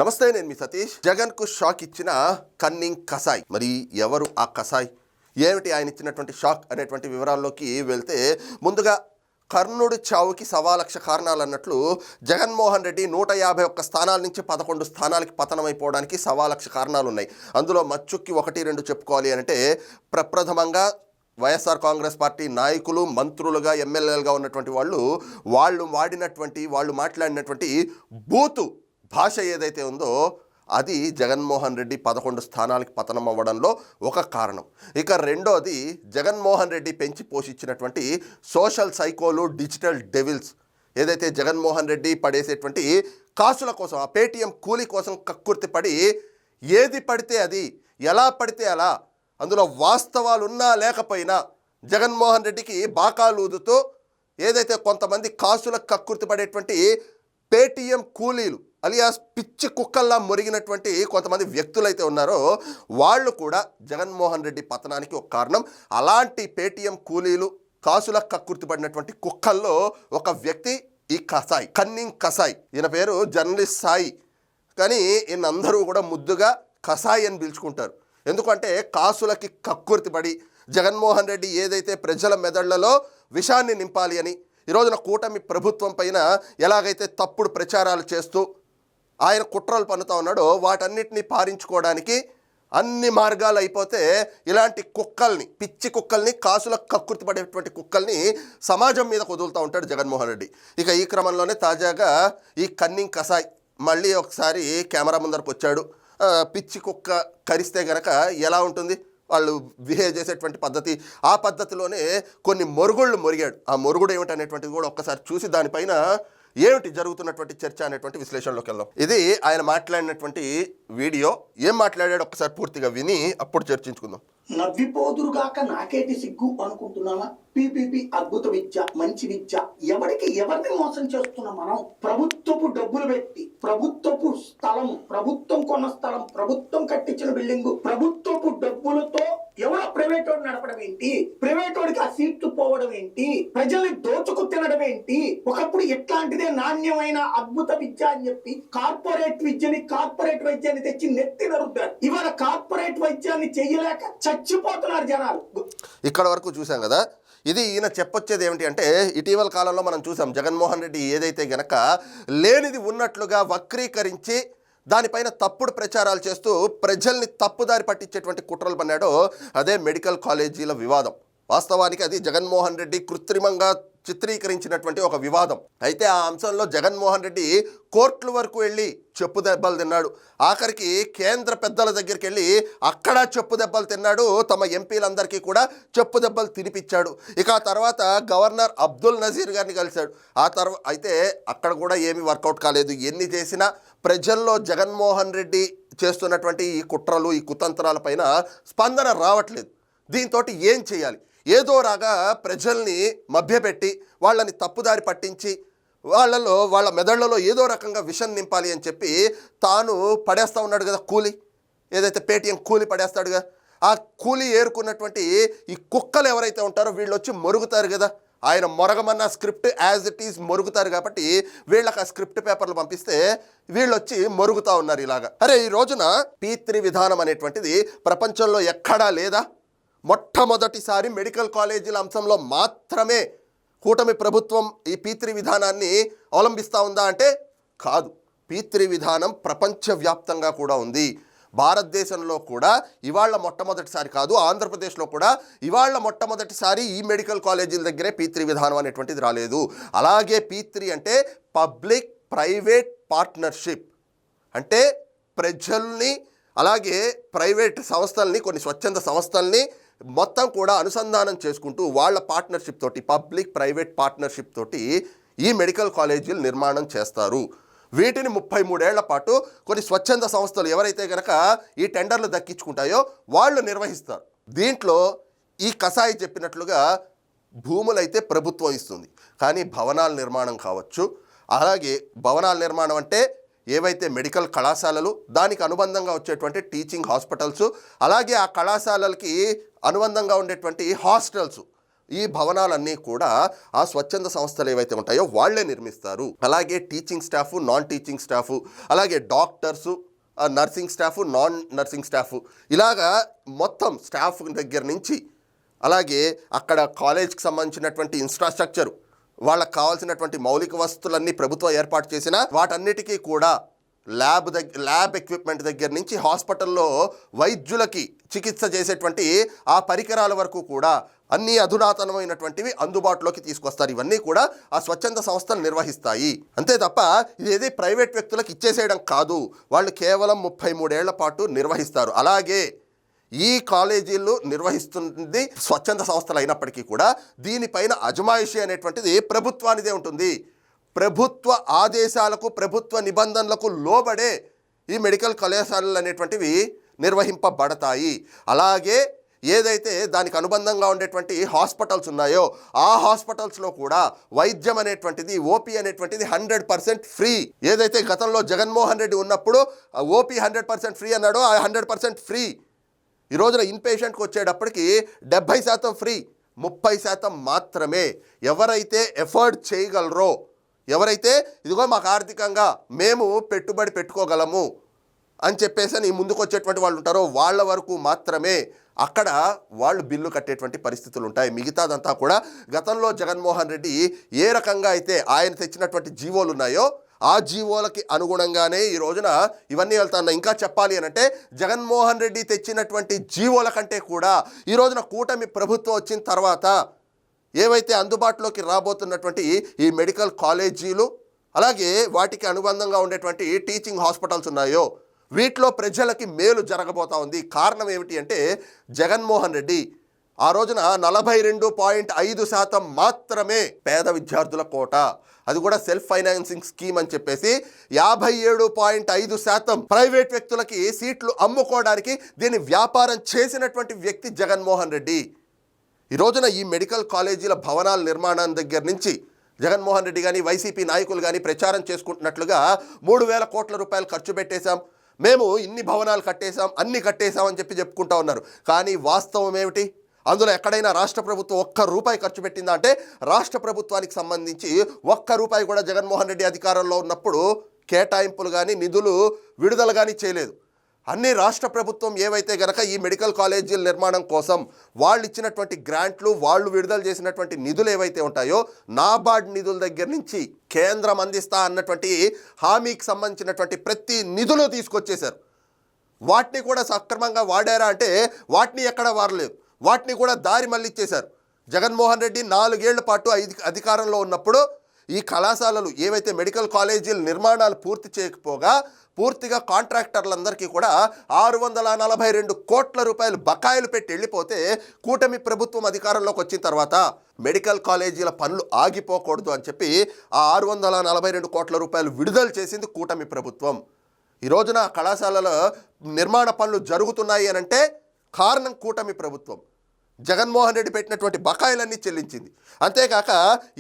నమస్తే, నేను మీ సతీష్. జగన్కు షాక్ ఇచ్చిన కన్నింగ్ కసాయ్. మరి ఎవరు ఆ కసాయ్, ఏమిటి ఆయన ఇచ్చినటువంటి షాక్ అనేటువంటి వివరాల్లోకి వెళ్తే, ముందుగా కర్ణుడి చావుకి 1,00,000 కారణాలు అన్నట్లు జగన్మోహన్ రెడ్డి 151 స్థానాల నుంచి 11 స్థానాలకి పతనమైపోవడానికి 1,00,000 కారణాలు ఉన్నాయి. అందులో మచ్చుక్కి 1-2 చెప్పుకోవాలి అంటే, ప్రప్రథమంగా వైఎస్ఆర్ కాంగ్రెస్ పార్టీ నాయకులు, మంత్రులుగా, ఎమ్మెల్యేలుగా ఉన్నటువంటి వాళ్ళు మాట్లాడినటువంటి బూతు భాష ఏదైతే ఉందో అది జగన్మోహన్ రెడ్డి 11 స్థానాలకి పతనం అవ్వడంలో ఒక కారణం. ఇక రెండోది, జగన్మోహన్ రెడ్డి పెంచి పోషించినటువంటి సోషల్ సైకోలు, డిజిటల్ డెవిల్స్ ఏదైతే జగన్మోహన్ రెడ్డి పడేసేటువంటి కాసుల కోసం, ఆ పేటీఎం కూలీ కోసం కక్కుర్తి పడి ఏది పడితే అది, ఎలా పడితే అలా, అందులో వాస్తవాలు ఉన్నా లేకపోయినా జగన్మోహన్ రెడ్డికి బాకాలు ఊదుతూ ఏదైతే కొంతమంది కాసుల కక్కుర్తి పడేటువంటి పేటీఎం కూలీలు అలియాస్ పిచ్చి కుక్కల్లా మురిగినటువంటి కొంతమంది వ్యక్తులైతే ఉన్నారో వాళ్ళు కూడా జగన్మోహన్ రెడ్డి పతనానికి ఒక కారణం. అలాంటి పేటీఎం కూలీలు, కాసుల కక్కుర్తిపడినటువంటి కుక్కల్లో ఒక వ్యక్తి ఈ కసాయ్, కన్నింగ్ కసాయ్. ఈయన పేరు జర్నలిస్ట్ సాయి, కానీ ఈయన అందరూ కూడా ముద్దుగా కసాయ్ అని పిలుచుకుంటారు. ఎందుకంటే కాసులకి కక్కుర్తిపడి జగన్మోహన్ రెడ్డి ఏదైతే ప్రజల మెదళ్లలో విషాన్ని నింపాలి అని ఈ రోజున కూటమి ప్రభుత్వం పైన ఎలాగైతే తప్పుడు ప్రచారాలు చేస్తూ ఆయన కుట్రలు పన్నుతా ఉన్నాడో, వాటన్నిటిని పారించుకోవడానికి అన్ని మార్గాలు అయిపోతే ఇలాంటి కుక్కల్ని, పిచ్చి కుక్కల్ని, కాసుల కక్కుర్తి పడేటువంటి కుక్కల్ని సమాజం మీద వదులుతూ ఉంటాడు జగన్మోహన్ రెడ్డి. ఇక ఈ క్రమంలోనే తాజాగా ఈ కన్నింగ్ కసాయ్ మళ్ళీ ఒకసారి కెమెరా ముందరకు వచ్చాడు. పిచ్చి కుక్క కరిస్తే గనక ఎలా ఉంటుంది వాళ్ళు బిహేవ్ చేసేటువంటి పద్ధతి, ఆ పద్ధతిలోనే కొన్ని మొరుగుళ్ళు మొరిగాడు. ఆ మొరుగుడు ఏమిటనేటువంటిది కూడా ఒక్కసారి చూసి దానిపైన ఏమిటి జరుగుతున్నటువంటి చర్చ అనేటువంటి విశ్లేషణలోకి వెళ్దాం. ఇది ఆయన మాట్లాడినటువంటి వీడియో. ఏం మాట్లాడాడు ఒక్కసారి పూర్తిగా విని అప్పుడు చర్చించుకుందాం. నవ్విపోదురుగాక నాకేటి సిగ్గు అనుకుంటున్నామా? పీపీపీ అద్భుత విద్య, మంచి విద్య. ఎవరిని మోసం చేస్తున్నాం మనం? ప్రభుత్వపు డబ్బులు పెట్టి, ప్రభుత్వపు స్థలం, ప్రభుత్వం కొన్న స్థలం, ప్రభుత్వం కట్టించిన బిల్డింగ్, ప్రభుత్వపు డబ్బులతో ఎవరో ప్రైవేట్ వాడు నడపడం ఏంటి? ప్రైవేట్ వాడికి ఆ సీట్లు పోవడం ఏంటి? ప్రజల్ని దోచుకు తినడం ఏంటి? ఒకప్పుడు ఎట్లాంటిదే నాణ్యమైన అద్భుత విద్య అని చెప్పి కార్పొరేట్ వైద్యాన్ని తెచ్చి నెత్తి నరుద్దారు. ఇవాళ కార్పొరేట్ వైద్యాన్ని చెయ్యలేక చచ్చిపోతున్నారు జనాలు. ఇక్కడ వరకు చూసాం కదా. ఇది ఈయన చెప్పొచ్చేది ఏమిటి అంటే, ఇటీవల కాలంలో మనం చూసాం జగన్మోహన్ రెడ్డి ఏదైతే గనక లేనిది ఉన్నట్లుగా వక్రీకరించి దానిపైన తప్పుడు ప్రచారాలు చేస్తూ ప్రజల్ని తప్పుదారి పట్టించేటువంటి కుట్రలు పన్నాడో అదే మెడికల్ కాలేజీల వివాదం. వాస్తవానికి అది జగన్మోహన్ రెడ్డి కృత్రిమంగా చిత్రీకరించినటువంటి ఒక వివాదం. అయితే ఆ అంశంలో జగన్మోహన్ రెడ్డి కోర్టుల వరకు వెళ్ళి చెప్పు దెబ్బలు తిన్నాడు. ఆఖరికి కేంద్ర పెద్దల దగ్గరికి వెళ్ళి అక్కడ చెప్పు దెబ్బలు తిన్నాడు. తమ ఎంపీలందరికీ కూడా చెప్పు దెబ్బలు తినిపించాడు. ఇక ఆ తర్వాత గవర్నర్ అబ్దుల్ నజీర్ గారిని కలిశాడు. అయితే అక్కడ కూడా ఏమీ వర్కౌట్ కాలేదు. ఎన్ని చేసినా ప్రజల్లో జగన్మోహన్ రెడ్డి చేస్తున్నటువంటి ఈ కుట్రలు, ఈ కుతంత్రాలపైన స్పందన రావట్లేదు. దీంతో ఏం చేయాలి? ఏదో రాగా ప్రజల్ని మభ్యపెట్టి వాళ్ళని తప్పుదారి పట్టించి వాళ్ళ మెదళ్లలో ఏదో రకంగా విషం నింపాలి అని చెప్పి తాను పడేస్తూ ఉన్నాడు కదా కూలీ, ఏదైతే పేటీఎం కూలీ పడేస్తాడుగా, ఆ కూలీ ఏరుకున్నటువంటి ఈ కుక్కలు ఎవరైతే ఉంటారో వీళ్ళు వచ్చి మొరుగుతారు కదా. ఆయన మొరగమన్న స్క్రిప్ట్ యాజ్ ఇట్ ఈజ్ మొరుగుతారు కాబట్టి వీళ్ళకి ఆ స్క్రిప్ట్ పేపర్లు పంపిస్తే వీళ్ళు వచ్చి మొరుగుతూ ఉన్నారు ఇలాగా. అరే, ఈ రోజున P3 విధానం అనేటువంటిది ప్రపంచంలో ఎక్కడా లేదా? మొట్టమొదటిసారి మెడికల్ కాలేజీల అంశంలో మాత్రమే కూటమి ప్రభుత్వం ఈ P3 విధానాన్ని అవలంబిస్తూ ఉందా అంటే కాదు. P3 విధానం ప్రపంచవ్యాప్తంగా కూడా ఉంది. భారతదేశంలో కూడా ఇవాళ మొట్టమొదటిసారి కాదు, ఆంధ్రప్రదేశ్లో కూడా ఇవాళ మొట్టమొదటిసారి ఈ మెడికల్ కాలేజీల దగ్గరే P3 విధానం అనేటువంటిది రాలేదు. అలాగే P3 అంటే పబ్లిక్ ప్రైవేట్ పార్ట్నర్షిప్, అంటే ప్రజల్ని అలాగే ప్రైవేట్ సంస్థల్ని, కొన్ని స్వచ్ఛంద సంస్థల్ని మొత్తం కూడా అనుసంధానం చేసుకుంటూ వాళ్ళ పార్ట్నర్షిప్ తోటి, పబ్లిక్ ప్రైవేట్ పార్ట్నర్షిప్ తోటి ఈ మెడికల్ కాలేజీలు నిర్మాణం చేస్తారు. వీటిని 33 ఏళ్ల పాటు కొన్ని స్వచ్ఛంద సంస్థలు ఎవరైతే కనుక ఈ టెండర్లు దక్కించుకుంటాయో వాళ్ళు నిర్వహిస్తారు. దీంట్లో ఈ కసాయి చెప్పినట్లుగా భూములైతే ప్రభుత్వం ఇస్తుంది, కానీ భవనాల నిర్మాణం కావచ్చు, అలాగే భవనాల నిర్మాణం అంటే ఏవైతే మెడికల్ కళాశాలలు, దానికి అనుబంధంగా వచ్చేటువంటి టీచింగ్ హాస్పిటల్స్, అలాగే ఆ కళాశాలలకి అనుబంధంగా ఉండేటువంటి హాస్టల్స్, ఈ భవనాలన్నీ కూడా ఆ స్వచ్ఛంద సంస్థలు ఏవైతే ఉంటాయో వాళ్ళే నిర్మిస్తారు. అలాగే teaching staff, non teaching staff, అలాగే doctors, nursing staff, non nursing staff, ఇలాగా మొత్తం స్టాఫ్ దగ్గర నుంచి, అలాగే అక్కడ కాలేజ్కి సంబంధించినటువంటి ఇన్ఫ్రాస్ట్రక్చర్, వాళ్ళకి కావాల్సినటువంటి మౌలిక వసతులన్నీ ప్రభుత్వం ఏర్పాటు చేసిన వాటన్నిటికీ కూడా ల్యాబ్ ఎక్విప్మెంట్ దగ్గర నుంచి హాస్పిటల్లో వైద్యులకి చికిత్స చేసేటువంటి ఆ పరికరాల వరకు కూడా అన్ని అధునాతనమైనటువంటివి అందుబాటులోకి తీసుకొస్తారు. ఇవన్నీ కూడా ఆ స్వచ్ఛంద సంస్థలు నిర్వహిస్తాయి. అంతే తప్ప ఇదేది ప్రైవేట్ వ్యక్తులకు ఇచ్చేసేయడం కాదు. వాళ్ళు కేవలం 33 ఏళ్ల పాటు నిర్వహిస్తారు. అలాగే ఈ కాలేజీలు నిర్వహిస్తుంది స్వచ్ఛంద సంస్థలు అయినప్పటికీ కూడా దీనిపైన అజమాయిషీ అనేటువంటిది ప్రభుత్వానిదే ఉంటుంది. ప్రభుత్వ ఆదేశాలకు, ప్రభుత్వ నిబంధనలకు లోబడే ఈ మెడికల్ కళాశాలలు అనేటువంటివి నిర్వహింపబడతాయి. అలాగే ఏదైతే దానికి అనుబంధంగా ఉండేటువంటి హాస్పిటల్స్ ఉన్నాయో ఆ హాస్పిటల్స్లో కూడా వైద్యం అనేటువంటిది, ఓపీ అనేటువంటిది 100% ఫ్రీ. ఏదైతే గతంలో జగన్మోహన్ రెడ్డి ఉన్నప్పుడు ఓపీ 100% ఫ్రీ అన్నాడో ఆ 100% ఫ్రీ ఈ రోజున ఇన్పేషెంట్కి వచ్చేటప్పటికి 70% ఫ్రీ, 30% మాత్రమే. ఎవరైతే ఎఫర్ట్ చేయగలరో, ఎవరైతే ఇదిగో మాకు ఆర్థికంగా మేము పెట్టుబడి పెట్టుకోగలము అని చెప్పేసి ముందుకు వచ్చేటువంటి వాళ్ళు ఉంటారో వాళ్ళ వరకు మాత్రమే అక్కడ వాళ్ళు బిల్లు కట్టేటువంటి పరిస్థితులు ఉంటాయి. మిగతాదంతా కూడా గతంలో జగన్మోహన్ రెడ్డి ఏ రకంగా అయితే ఆయన తెచ్చినటువంటి జీవోలు ఉన్నాయో ఆ జీవోలకి అనుగుణంగానే ఈ రోజున ఇవన్నీ వెళ్తాను. ఇంకా చెప్పాలి అనంటే జగన్మోహన్ రెడ్డి తెచ్చినటువంటి జీవోల కంటే కూడా ఈ రోజున కూటమి ప్రభుత్వం వచ్చిన తర్వాత ఏవైతే అందుబాటులోకి రాబోతున్నటువంటి ఈ మెడికల్ కాలేజీలు, అలాగే వాటికి అనుబంధంగా ఉండేటువంటి టీచింగ్ హాస్పిటల్స్ ఉన్నాయో వీటిలో ప్రజలకి మేలు జరగబోతా ఉంది. కారణం ఏమిటి అంటే జగన్మోహన్ రెడ్డి ఆ రోజున 42.5% మాత్రమే పేద విద్యార్థుల కోట, అది కూడా సెల్ఫ్ ఫైనాన్సింగ్ స్కీమ్ అని చెప్పేసి 57.5% ప్రైవేట్ వ్యక్తులకి సీట్లు అమ్ముకోవడానికి దీన్ని వ్యాపారం చేసినటువంటి వ్యక్తి జగన్మోహన్ రెడ్డి. ఈ రోజున ఈ మెడికల్ కాలేజీల భవనాల నిర్మాణం దగ్గర నుంచి జగన్మోహన్ రెడ్డి కానీ వైసీపీ నాయకులు కానీ ప్రచారం చేసుకుంటున్నట్లుగా 3,000 కోట్ల రూపాయలు ఖర్చు పెట్టేశాం, మేము ఇన్ని భవనాలు కట్టేశాం, అన్ని కట్టేశాం అని చెప్పుకుంటా ఉన్నారు. కానీ వాస్తవం ఏమిటి? అందులో ఎక్కడైనా రాష్ట్ర ప్రభుత్వం ₹1 ఖర్చు పెట్టిందా అంటే రాష్ట్ర ప్రభుత్వానికి సంబంధించి ₹1 కూడా జగన్మోహన్ రెడ్డి అధికారంలో ఉన్నప్పుడు కేటాయింపులు కానీ నిధులు విడుదల కానీ చేయలేదు. అన్ని రాష్ట్ర ప్రభుత్వం ఏవైతే గనక ఈ మెడికల్ కాలేజీల నిర్మాణం కోసం వాళ్ళు ఇచ్చినటువంటి గ్రాంట్లు, వాళ్ళు విడుదల చేసినటువంటి నిధులు ఏవైతే ఉంటాయో నాబార్డ్ నిధుల దగ్గర నుంచి కేంద్రం అందిస్తా అన్నటువంటి హామీకి సంబంధించినటువంటి ప్రతి నిధులు తీసుకొచ్చేశారు. వాటిని కూడా సక్రమంగా వాడారా అంటే వాటిని ఎక్కడ వాడలేదు, వాటిని కూడా దారి మళ్ళిచ్చేశారు. జగన్మోహన్ రెడ్డి 4 ఏళ్ల పాటు అధికారంలో ఉన్నప్పుడు ఈ కళాశాలలు ఏవైతే మెడికల్ కాలేజీల నిర్మాణాలు పూర్తి చేయకపోగా పూర్తిగా కాంట్రాక్టర్లందరికీ కూడా 642 కోట్ల రూపాయలు బకాయిలు పెట్టి వెళ్ళిపోతే కూటమి ప్రభుత్వం అధికారంలోకి వచ్చిన తర్వాత మెడికల్ కాలేజీల పనులు ఆగిపోకూడదు అని చెప్పి ఆ 642 కోట్ల రూపాయలు విడుదల చేసింది కూటమి ప్రభుత్వం. ఈ రోజున కళాశాలల నిర్మాణ పనులు జరుగుతున్నాయి అనంటే కారణం కూటమి ప్రభుత్వం. జగన్మోహన్ రెడ్డి పెట్టినటువంటి బకాయిలన్నీ చెల్లించింది. అంతేకాక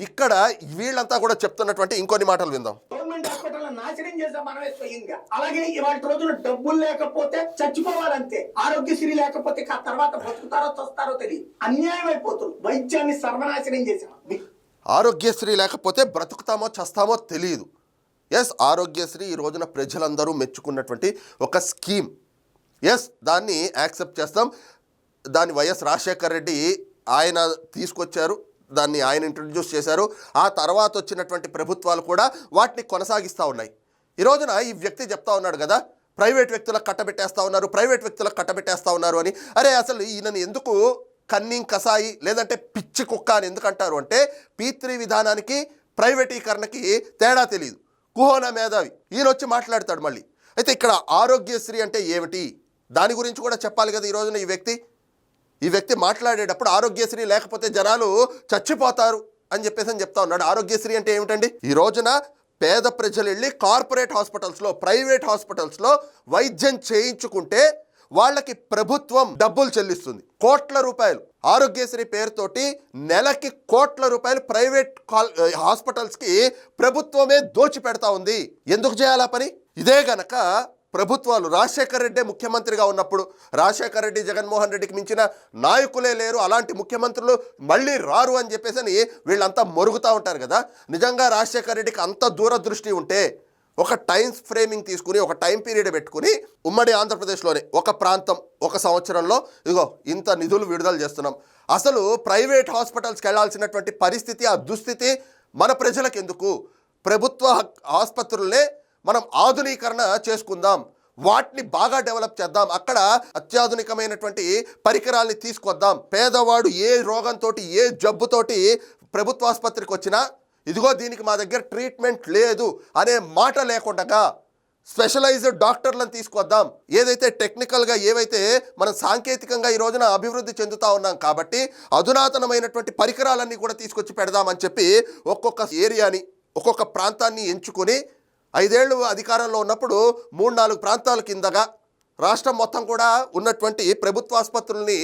ఇక్కడ వీళ్ళంతా కూడా చెప్తున్నటువంటి ఇంకొన్ని మాటలు విందాం. గవర్నమెంట్ హాస్పిటల్ నాశనం చేసాం మనమే స్వయంగా. అలాగే ఇవాళ రోజున డబ్బులు లేకపోతే చచ్చిపోవాలంతే, ఆరోగ్యశ్రీ లేకపోతే ఆ తర్వాత బతుకుతారో చస్తారో తెలియదు, అన్యాయం అయిపోతుంది. వైద్యాన్ని సర్వనాశనం చేసాం. ఆరోగ్యశ్రీ లేకపోతే బ్రతుకుతామో చస్తామో తెలియదు. ఎస్, ఆరోగ్యశ్రీ ఈ రోజున ప్రజలందరూ మెచ్చుకున్నటువంటి ఒక స్కీమ్. ఎస్, దాన్ని యాక్సెప్ట్ చేస్తాం. దాన్ని వైఎస్ రాజశేఖర్ రెడ్డి ఆయన తీసుకొచ్చారు, దాన్ని ఆయన ఇంట్రడ్యూస్ చేశారు. ఆ తర్వాత వచ్చినటువంటి ప్రభుత్వాలు కూడా వాటిని కొనసాగిస్తూ ఉన్నాయి. ఈ రోజున ఈ వ్యక్తి చెప్తా ఉన్నాడు కదా, ప్రైవేట్ వ్యక్తులకు కట్టబెట్టేస్తూ ఉన్నారు, ప్రైవేట్ వ్యక్తులకు కట్టబెట్టేస్తూ ఉన్నారు అని. అరే అసలు ఈయనని ఎందుకు కన్నింగ్ కసాయి లేదంటే పిచ్చి కుక్క అని ఎందుకంటారు అంటే P3 విధానానికి ప్రైవేటీకరణకి తేడా తెలియదు. కుహోనా మేధావి ఈయన వచ్చి మాట్లాడతాడు మళ్ళీ. అయితే ఇక్కడ ఆరోగ్యశ్రీ అంటే ఏమిటి దాని గురించి కూడా చెప్పాలి కదా. ఈ రోజున ఈ వ్యక్తి మాట్లాడేటప్పుడు ఆరోగ్యశ్రీ లేకపోతే జనాలు చచ్చిపోతారు అని చెప్తా ఉన్నాడు. ఆరోగ్యశ్రీ అంటే ఏమిటండి? ఈ రోజున పేద ప్రజలు వెళ్ళి కార్పొరేట్ హాస్పిటల్స్లో, ప్రైవేట్ హాస్పిటల్స్లో వైద్యం చేయించుకుంటే వాళ్ళకి ప్రభుత్వం డబ్బులు చెల్లిస్తుంది, కోట్ల రూపాయలు. ఆరోగ్యశ్రీ పేరుతోటి నెలకి కోట్ల రూపాయలు ప్రైవేట్ హాస్పిటల్స్కి ప్రభుత్వమే దోచి పెడతా ఉంది. ఎందుకు చేయాలా పని? ఇదే గనక ప్రభుత్వాలు రాజశేఖర్ రెడ్డి ముఖ్యమంత్రిగా ఉన్నప్పుడు రాజశేఖర్ రెడ్డి జగన్మోహన్ రెడ్డికి మించిన నాయకులే లేరు, అలాంటి ముఖ్యమంత్రులు మళ్ళీ రారు అని చెప్పేసి వీళ్ళంతా మొరుగుతూ ఉంటారు కదా. నిజంగా రాజశేఖర్ రెడ్డికి అంత దూరదృష్టి ఉంటే ఒక టైం ఫ్రేమింగ్ తీసుకుని ఒక టైం పీరియడ్ పెట్టుకుని ఉమ్మడి ఆంధ్రప్రదేశ్లోనే ఒక ప్రాంతం ఒక సంవత్సరంలో ఇదిగో ఇంత నిధులు విడుదల చేస్తున్నాం, అసలు ప్రైవేట్ హాస్పిటల్స్కి వెళ్లాల్సినటువంటి పరిస్థితి ఆ దుస్థితి మన ప్రజలకు ఎందుకు, ప్రభుత్వ ఆసుపత్రులనే మనం ఆధునీకరణ చేసుకుందాం, వాటిని బాగా డెవలప్ చేద్దాం, అక్కడ అత్యాధునికమైనటువంటి పరికరాల్ని తీసుకొద్దాం, పేదవాడు ఏ రోగంతో ఏ జబ్బుతోటి ప్రభుత్వ ఆసుపత్రికి వచ్చినా ఇదిగో దీనికి మా దగ్గర ట్రీట్మెంట్ లేదు అనే మాట లేకుండా స్పెషలైజ్డ్ డాక్టర్లను తీసుకొద్దాం, ఏదైతే టెక్నికల్గా ఏవైతే మనం సాంకేతికంగా ఈ రోజున అభివృద్ధి చెందుతూ ఉన్నాం కాబట్టి అధునాతనమైనటువంటి పరికరాలన్నీ కూడా తీసుకొచ్చి పెడదామని చెప్పి ఒక్కొక్క ఏరియాని ఒక్కొక్క ప్రాంతాన్ని ఎంచుకొని 5 ఏళ్ళు అధికారంలో ఉన్నప్పుడు 3-4 ప్రాంతాల కిందగా రాష్ట్రం మొత్తం కూడా ఉన్నటువంటి ప్రభుత్వ ఆసుపత్రుల్ని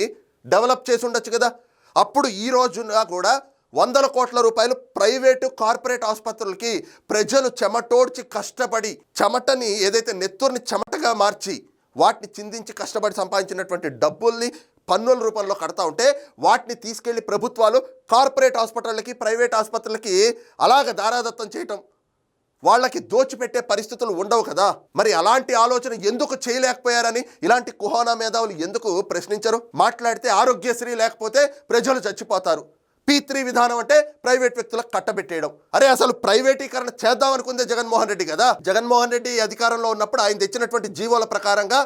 డెవలప్ చేసి ఉండొచ్చు కదా. అప్పుడు ఈ రోజున కూడా 100 కోట్ల రూపాయలు ప్రైవేటు కార్పొరేట్ ఆసుపత్రులకి ప్రజలు చెమటోడ్చి కష్టపడి చెమటని ఏదైతే నెత్తుర్ని చెమటగా మార్చి వాటిని చిందించి కష్టపడి సంపాదించినటువంటి డబ్బుల్ని పన్నుల రూపంలో కడతా ఉంటే వాటిని తీసుకెళ్లి ప్రభుత్వాలు కార్పొరేట్ హాస్పిటళ్ళకి ప్రైవేట్ ఆసుపత్రులకి అలాగ దారాదత్తం చేయటం, వాళ్ళకి దోచిపెట్టే పరిస్థితులు ఉండవు కదా. మరి అలాంటి ఆలోచన ఎందుకు చేయలేకపోయారని ఇలాంటి కుహానా మేధావులు ఎందుకు ప్రశ్నించరు? మాట్లాడితే ఆరోగ్యశ్రీ లేకపోతే ప్రజలు చచ్చిపోతారు, P3 విధానం అంటే ప్రైవేట్ వ్యక్తులకు కట్టబెట్టేయడం. అరే అసలు ప్రైవేటీకరణ చేద్దాం అనుకుందే జగన్మోహన్ రెడ్డి కదా. జగన్మోహన్ రెడ్డి అధికారంలో ఉన్నప్పుడు ఆయన తెచ్చినటువంటి జీవోల ప్రకారంగా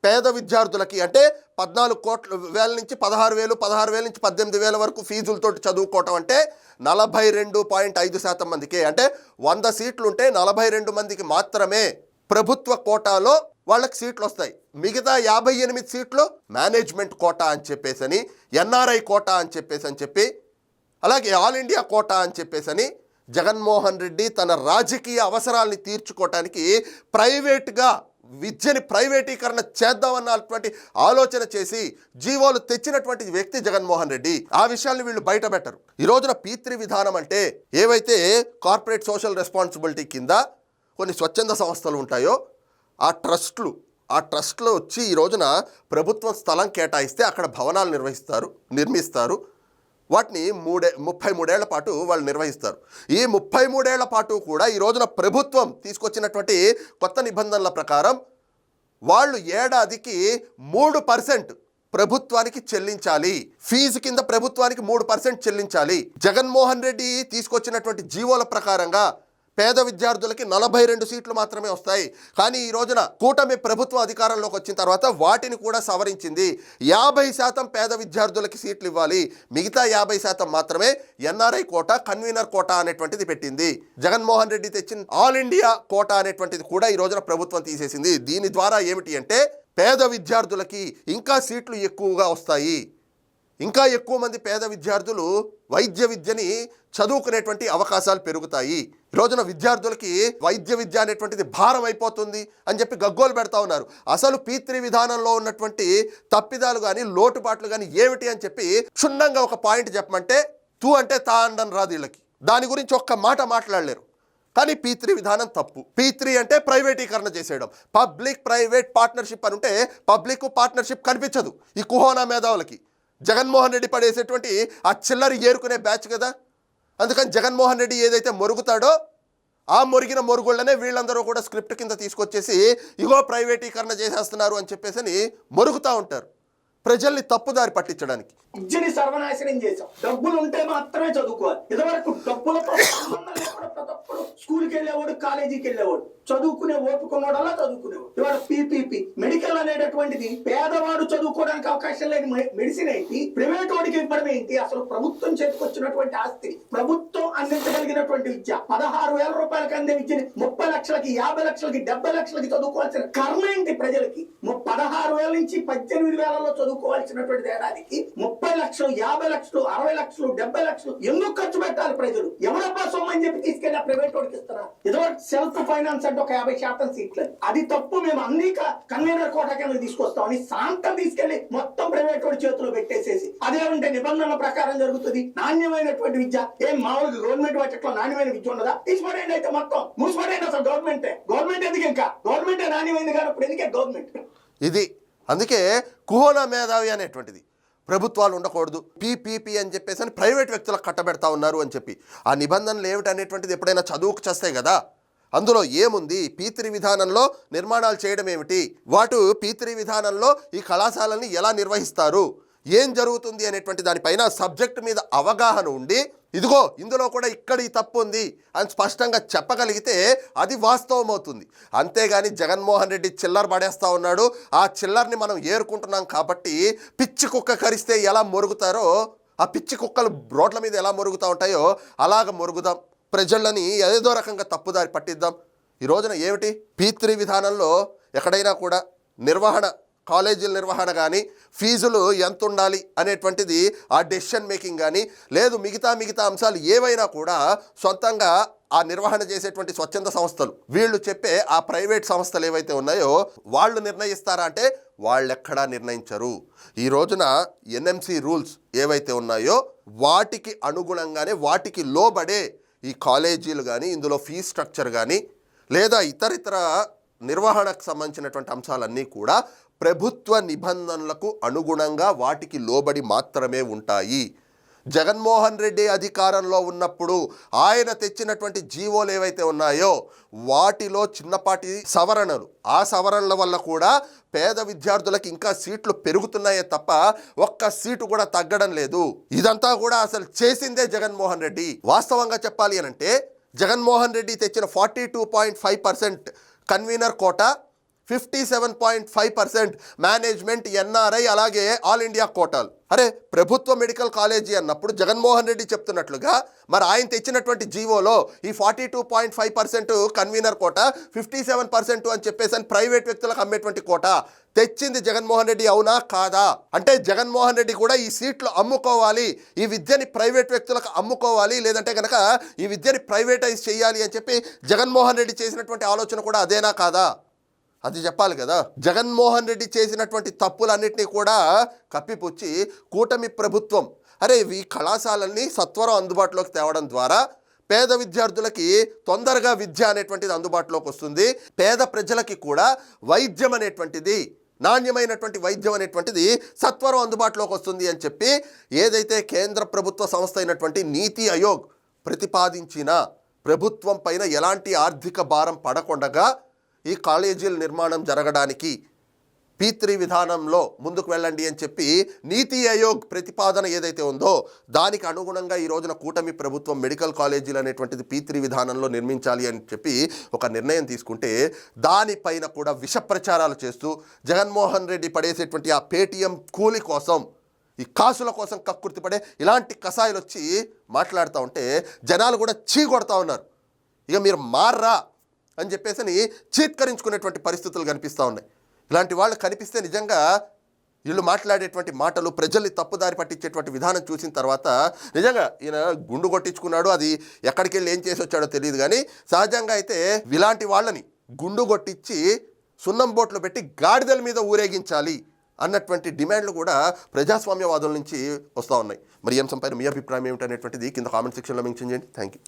పేద విద్యార్థులకి అంటే 14,000 నుంచి 16,000, 16,000 నుంచి 18,000 వరకు ఫీజులతో చదువుకోవటం అంటే 42.5% మందికే, అంటే 100 సీట్లు ఉంటే 42 మందికి మాత్రమే ప్రభుత్వ కోటాలో వాళ్ళకి సీట్లు వస్తాయి. మిగతా 58 సీట్లు మేనేజ్మెంట్ కోటా అని చెప్పేసని, NRI కోటా అని చెప్పి అలాగే ఆల్ ఇండియా కోటా అని చెప్పేసని జగన్మోహన్ రెడ్డి తన రాజకీయ అవసరాల్ని తీర్చుకోవటానికి ప్రైవేట్గా విద్యని ప్రైవేటీకరణ చేద్దామన్నటువంటి ఆలోచన చేసి జీవోలు తెచ్చినటువంటి వ్యక్తి జగన్మోహన్ రెడ్డి. ఆ విషయాల్ని వీళ్ళు బయట పెట్టరు. ఈ రోజున P3 విధానం అంటే ఏవైతే కార్పొరేట్ సోషల్ రెస్పాన్సిబిలిటీ కింద కొన్ని స్వచ్ఛంద సంస్థలు ఉంటాయో ఆ ట్రస్ట్లు వచ్చి ఈ రోజున ప్రభుత్వం స్థలం కేటాయిస్తే అక్కడ భవనాలు నిర్మిస్తారు. వాటిని 33 ఏళ్ల పాటు వాళ్ళు నిర్వహిస్తారు. ఈ 33 ఏళ్ల పాటు కూడా ఈ రోజున ప్రభుత్వం తీసుకొచ్చినటువంటి కొత్త నిబంధనల ప్రకారం వాళ్ళు ఏడాదికి 3% ప్రభుత్వానికి చెల్లించాలి, ఫీజు కింద ప్రభుత్వానికి 3% చెల్లించాలి. జగన్మోహన్ రెడ్డి తీసుకొచ్చినటువంటి జీవోల ప్రకారంగా పేద విద్యార్థులకి 42 సీట్లు మాత్రమే వస్తాయి. కానీ ఈ రోజున కూటమి ప్రభుత్వం అధికారంలోకి వచ్చిన తర్వాత వాటిని కూడా సవరించింది. 50% పేద విద్యార్థులకి సీట్లు ఇవ్వాలి, మిగతా 50% మాత్రమే NRI కోటా, కన్వీనర్ కోటా అనేటువంటిది పెట్టింది. జగన్మోహన్ రెడ్డి తెచ్చిన ఆల్ ఇండియా కోటా అనేటువంటిది కూడా ఈ రోజున ప్రభుత్వం తీసేసింది. దీని ద్వారా ఏమిటి అంటే పేద విద్యార్థులకి ఇంకా సీట్లు ఎక్కువగా వస్తాయి, ఇంకా ఎక్కువ మంది పేద విద్యార్థులు వైద్య విద్యని చదువుకునేటువంటి అవకాశాలు పెరుగుతాయి. ఈ రోజున విద్యార్థులకి వైద్య విద్య అనేటువంటిది భారం అయిపోతుంది అని చెప్పి గగ్గోలు పెడతా ఉన్నారు. అసలు P3 విధానంలో ఉన్నటువంటి తప్పిదాలు కానీ లోటుపాట్లు కానీ ఏమిటి అని చెప్పి క్షుణ్ణంగా ఒక పాయింట్ చెప్పమంటే తూ అంటే తా అండని రాదు వీళ్ళకి. దాని గురించి ఒక్క మాట మాట్లాడలేరు. కానీ P3 విధానం తప్పు. P3 అంటే ప్రైవేటీకరణ చేసేయడం, పబ్లిక్ ప్రైవేట్ పార్ట్నర్షిప్ అని ఉంటే పబ్లిక్ పార్ట్నర్షిప్ కనిపించదు ఈ కుహోనా మేధావులకి. జగన్మోహన్ రెడ్డి పడేసేటువంటి ఆ చిల్లరి ఏరుకునే బ్యాచ్ కదా. అందుకని జగన్మోహన్ రెడ్డి ఏదైతే మొరుగుతాడో ఆ మొరిగిన మొరుగుళ్ళనే వీళ్ళందరూ కూడా స్క్రిప్ట్ కింద తీసుకొచ్చేసి ఇగో ప్రైవేటీకరణ చేసేస్తున్నారు అని చెప్పేసి మొరుగుతూ ఉంటారు ప్రజల్ని తప్పుదారి పట్టించడానికి. విద్యని సర్వనాశనం చేశాం. డబ్బులు ఉంటే మాత్రమే చదువుకోవాలి. ఇదివరకు డబ్బులతో ప్రతప్పుడు స్కూల్కి వెళ్ళేవాడు, కాలేజీకి వెళ్ళేవాడు, చదువుకునే ఓపుకున్నోడల్లా చదువుకునేవాడు. ఇవాళ PPP మెడికల్ అనేటటువంటిది పేదవాడు చదువుకోవడానికి అవకాశం లేని మెడిసిన్ ఏంటి, ప్రైవేట్ వాడికి ఇవ్వడం ఏంటి? అసలు ప్రభుత్వం చేతికొచ్చినటువంటి ఆస్తి, ప్రభుత్వం అందించగలిగినటువంటి విద్య 16,000 రూపాయలకి అందే విద్యని 30 లక్షలకి, 50 లక్షలకి, 70 లక్షలకి చదువుకోవాల్సిన కర్మ ఏంటి ప్రజలకి? 16,000 నుంచి 18,000లో చదువు చదువుకోవాల్సినటువంటి ఏడాదికి 30 లక్షలు 50 లక్షలు 60 లక్షలు 70 లక్షలు ఎందుకు ఖర్చు పెట్టాలి ప్రజలు? ఎవడబ్బా సొమ్ము అని చెప్పి తీసుకెళ్ళి ఆ ప్రైవేట్ వాడికి ఇస్తారా? ఇదివరకు సెల్ఫ్ ఫైనాన్స్ అంటే ఒక 50% సీట్లు, అది తప్పు, మేము అన్ని కన్వీనర్ కోటా కింద తీసుకొస్తామని సాంతం తీసుకెళ్లి మొత్తం ప్రైవేట్ వాడి చేతిలో పెట్టేసేసి అదేమంటే నిబంధనల ప్రకారం జరుగుతుంది. నాణ్యమైనటువంటి విద్య ఏం మామూలుగా గవర్నమెంట్ బడ్జెట్ లో నాణ్యమైన విద్య ఉండదా? తీసిపడేయండి అయితే మొత్తం మూసిపడేయండి. అసలు గవర్నమెంట్ ఎందుకు? ఇంకా గవర్నమెంటే నాణ్యమైంది కానీ ఇప్పుడు ఎందుకే గవర్నమెంట్? ఇది అందుకే కుహోనా మేధావి అనేటువంటిది ప్రభుత్వాలు ఉండకూడదు, పీపీపీ అని చెప్పేసి అని ప్రైవేట్ వ్యక్తులకు కట్టబెడతా ఉన్నారు అని చెప్పి. ఆ నిబంధనలు ఏమిటనేటువంటిది ఎప్పుడైనా చదువుకు చేస్తాయి కదా. అందులో ఏముంది? P3 విధానంలో నిర్మాణాలు చేయడం ఏమిటి, వాటు P3 విధానంలో ఈ కళాశాలని ఎలా నిర్వహిస్తారు, ఏం జరుగుతుంది అనేటువంటి దానిపైన సబ్జెక్ట్ మీద అవగాహన ఉండి, ఇదిగో ఇందులో కూడా ఇక్కడ ఈ తప్పు ఉంది అని స్పష్టంగా చెప్పగలిగితే అది వాస్తవం అవుతుంది. అంతేగాని జగన్మోహన్ రెడ్డి చిల్లర పడేస్తూ ఉన్నాడు, ఆ చిల్లర్ని మనం ఏరుకుంటున్నాం కాబట్టి పిచ్చి కుక్క కరిస్తే ఎలా మొరుగుతారో, ఆ పిచ్చి కుక్కలు రోడ్ల మీద ఎలా మొరుగుతూ ఉంటాయో అలాగ మొరుగుదాం, ప్రజలని ఏదో రకంగా తప్పుదారి పట్టిద్దాం. ఈ రోజున ఏమిటి P3 విధానంలో ఎక్కడైనా కూడా నిర్వహణ, కాలేజీల నిర్వహణ కానీ, ఫీజులు ఎంత ఉండాలి అనేటువంటిది ఆ డెసిషన్ మేకింగ్ కానీ లేదు, మిగతా అంశాలు ఏవైనా కూడా సొంతంగా ఆ నిర్వహణ చేసేటువంటి స్వచ్ఛంద సంస్థలు, వీళ్ళు చెప్పే ఆ ప్రైవేట్ సంస్థలు ఏవైతే ఉన్నాయో వాళ్ళు నిర్ణయిస్తారా అంటే వాళ్ళెక్కడా నిర్ణయించరు. ఈ రోజున NMC రూల్స్ ఏవైతే ఉన్నాయో వాటికి అనుగుణంగానే, వాటికి లోబడే ఈ కాలేజీలు కానీ, ఇందులో ఫీజ్ స్ట్రక్చర్ కానీ లేదా ఇతర నిర్వహణకు సంబంధించినటువంటి అంశాలన్నీ కూడా ప్రభుత్వ నిబంధనలకు అనుగుణంగా వాటికి లోబడి మాత్రమే ఉంటాయి. జగన్మోహన్ రెడ్డి అధికారంలో ఉన్నప్పుడు ఆయన తెచ్చినటువంటి జీవోలు ఏవైతే ఉన్నాయో వాటిలో చిన్నపాటి సవరణలు, ఆ సవరణల వల్ల కూడా పేద విద్యార్థులకు ఇంకా సీట్లు పెరుగుతున్నాయే తప్ప ఒక్క సీటు కూడా తగ్గడం లేదు. ఇదంతా కూడా అసలు చేసిందే జగన్మోహన్ రెడ్డి. వాస్తవంగా చెప్పాలి అనంటే జగన్మోహన్ రెడ్డి తెచ్చిన 42.5% కన్వీనర్ కోటా, 57.5% మేనేజ్మెంట్, NRI, అలాగే ఆల్ ఇండియా కోటాలు. అరే ప్రభుత్వ మెడికల్ కాలేజీ అన్నప్పుడు జగన్మోహన్ రెడ్డి చెప్తున్నట్లుగా మరి ఆయన తెచ్చినటువంటి జీవోలో ఈ 42.5% కన్వీనర్ కోట, 57% అని చెప్పేసి ప్రైవేట్ వ్యక్తులకు అమ్మేటువంటి కోట తెచ్చింది జగన్మోహన్ రెడ్డి, అవునా కాదా? అంటే జగన్మోహన్ రెడ్డి కూడా ఈ సీట్లు అమ్ముకోవాలి, ఈ విద్యని ప్రైవేట్ వ్యక్తులకు అమ్ముకోవాలి, లేదంటే కనుక ఈ విద్యని ప్రైవేటైజ్ చేయాలి అని చెప్పి జగన్మోహన్ రెడ్డి చేసినటువంటి ఆలోచన కూడా అదేనా కాదా? అది చెప్పాలి కదా. జగన్మోహన్ రెడ్డి చేసినటువంటి తప్పులన్నింటినీ కూడా కప్పిపుచ్చి కూటమి ప్రభుత్వం అరే ఈ కళాశాలల్ని సత్వరం అందుబాటులోకి తేవడం ద్వారా పేద విద్యార్థులకి తొందరగా విద్య అనేటువంటిది అందుబాటులోకి వస్తుంది, పేద ప్రజలకి కూడా వైద్యం అనేటువంటిది, నాణ్యమైనటువంటి వైద్యం అనేటువంటిది సత్వరం అందుబాటులోకి వస్తుంది అని చెప్పి ఏదైతే కేంద్ర ప్రభుత్వ సంస్థ అయినటువంటి నీతి ఆయోగ్ ప్రతిపాదించిన ప్రభుత్వం పైన ఎలాంటి ఆర్థిక భారం పడకుండగా ఈ కాలేజీల నిర్మాణం జరగడానికి P3 విధానంలో ముందుకు వెళ్ళండి అని చెప్పి నీతి ఆయోగ్ ప్రతిపాదన ఏదైతే ఉందో దానికి అనుగుణంగా ఈ రోజున కూటమి ప్రభుత్వం మెడికల్ కాలేజీలు అనేటువంటిది P3 విధానంలో నిర్మించాలి అని చెప్పి ఒక నిర్ణయం తీసుకుంటే దానిపైన కూడా విష ప్రచారాలు చేస్తూ జగన్మోహన్ రెడ్డి పడేసేటువంటి ఆ పేటీఎం కూలి కోసం, ఈ కాసుల కోసం కక్కుర్తి పడే ఇలాంటి కసాయిలు వచ్చి మాట్లాడుతూ ఉంటే జనాలు కూడా చీ కొడతా ఉన్నారు. ఇక మీరు మార్రా అని చెప్పేసి చీత్కరించుకునేటువంటి పరిస్థితులు కనిపిస్తూ ఉన్నాయి. ఇలాంటి వాళ్ళు కనిపిస్తే నిజంగా వీళ్ళు మాట్లాడేటువంటి మాటలు ప్రజల్ని తప్పుదారి పట్టించేటువంటి విధానం చూసిన తర్వాత నిజంగా ఈయన గుండు కొట్టించుకున్నాడు, అది ఎక్కడికి వెళ్ళి ఏం చేసి వచ్చాడో తెలియదు. కానీ సహజంగా అయితే ఇలాంటి వాళ్ళని గుండు కొట్టించి సున్నం బోట్లు పెట్టి గాడిదల మీద ఊరేగించాలి అన్నటువంటి డిమాండ్లు కూడా ప్రజాస్వామ్యవాదుల నుంచి వస్తూ ఉన్నాయి. మరి ఈ అంశంపైన మీ అభిప్రాయం ఏమిటనేటువంటిది కింద కామెంట్ సెక్షన్లో మెన్షన్ చేయండి. Thank you.